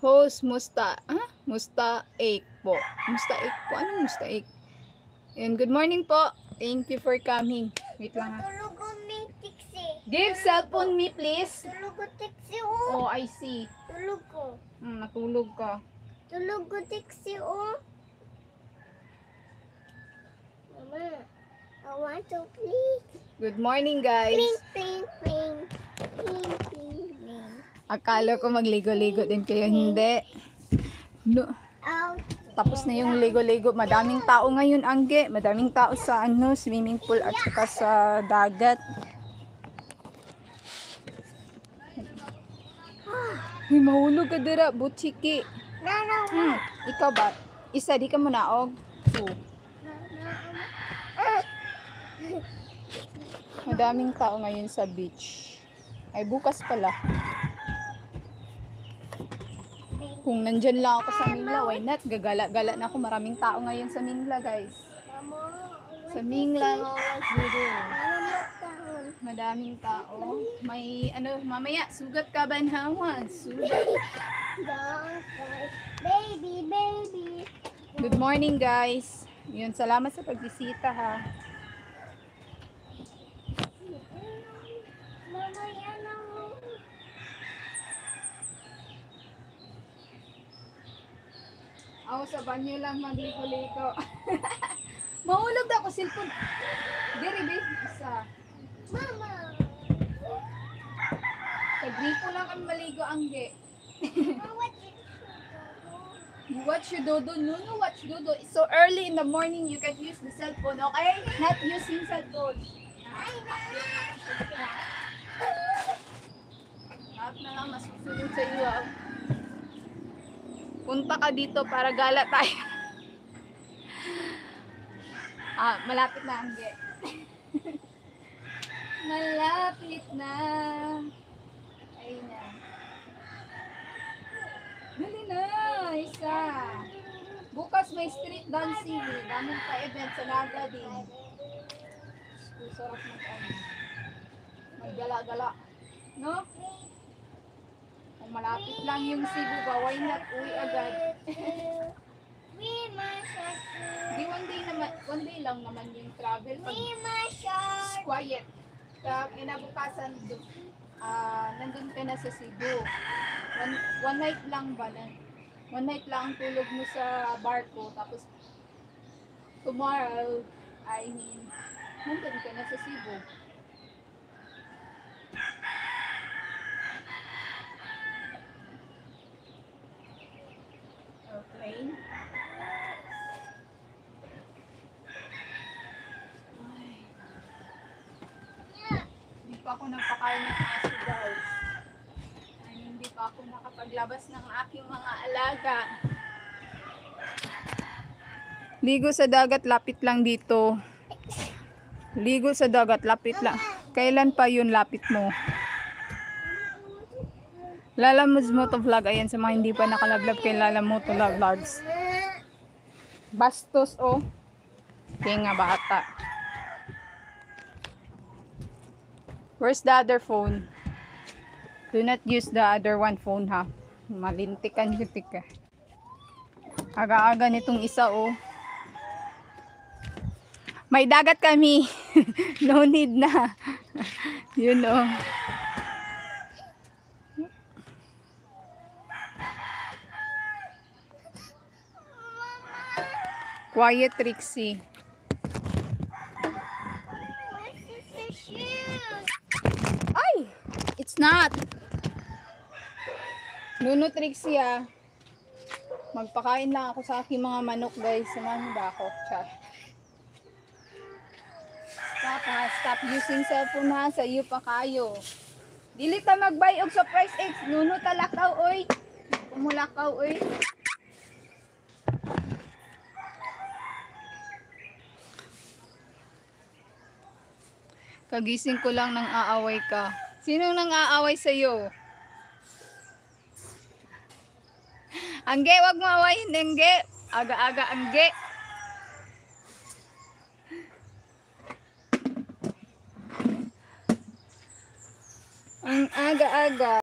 host Mustaik po. Mustaik po. Anong Mustaik? And good morning po. Thank you for coming. Wait lang ha. Tulog ko may tiksi. Give cellphone me please. Tulog ko tiksi Oh, I see. Tulog ko. Natulog ka. Tulog ko tiksi Mama, I want to play. Good morning guys. Pling, pling, pling. Pling, pling, pling. Akala ko magligo-ligo din kayo. Hindi. No. Out. Tapos na yung ligo-ligo. Madaming tao ngayon, Angge. Madaming tao sa swimming pool at saka sa dagat. Uy, mahulog ka dira, butchiki. Ikaw ba? Isa, di ka mo naog. Madaming tao ngayon sa beach. Ay, bukas pala. Kung nandyan lang ako sa Mingla, why not? Gagala-gala na ako. Maraming tao ngayon sa Mingla, guys. Sa Mingla, madaming tao. May, mamaya, sugat ka ba naman? Sugat. Baby, baby. Good morning, guys. Yun, salamat sa pagbisita, ha. Mama, yan ang... Ako sa banyo lang magligo-ligo. Mahulog ako cellphone. Diri, babe. Isa. Mama. Pag-gripo lang kami maligo, Angge. What is You watch your dodo. No, watch dodo. It's so early in the morning, you can use the cellphone, okay? Not using cellphone. Lahat na lang masusunod sa iyo. Punta ka dito para gala tayo. Malapit na, Angge. Malapit na. Ayun na. Dali na, isa. Bukas may street dancing. Daming pa-event sa Naga din. Sarap mag-gala-gala. No? Kung malapit lang yung Cebu ba, why not uwi agad? Di one day lang naman yung travel. Pag quiet. Pag inabukasan, nandun ka na sa Cebu. One night lang ba? One night lang ang tulog mo sa barko. Tapos, tomorrow, nandun ka na sa Cebu. Okay. Hindi pa ako nagpakain ng aso, guys. Hindi pa ako nakapaglabas ng aking mga alaga. Ligo sa dagat, lapit lang dito. Ligo sa dagat, lapit lang. Kailan pa yun lapit mo? Lala Moto Vlog. Ayan sa mga hindi pa nakalaglab kay Lala Moto Vlogs. Bastos, oh. Kaya nga bata. Where's the other phone? Do not use the other one phone, ha. Malintikan-lintik ka. Aga-aga nitong isa, oh. May dagat kami. No need na. Yun, oh. Quiet, Trixie. Ay! It's not. Nuno, Trixie, ah. Magpakain lang ako sa aking mga manok, guys. Samahan ba ako? Chat. Stop, ha. Stop using cellphone, ha. Sa iyo pa kayo. Dili ta mag-buy og surprise eggs. Nuno talakaw, oy. Kumulakaw, oy. Kagising ko lang nang aaway ka. Sinong nang aaway sa iyo? Angge, wag mo awayin, Angge. Aga-aga, Angge. Ang aga-aga.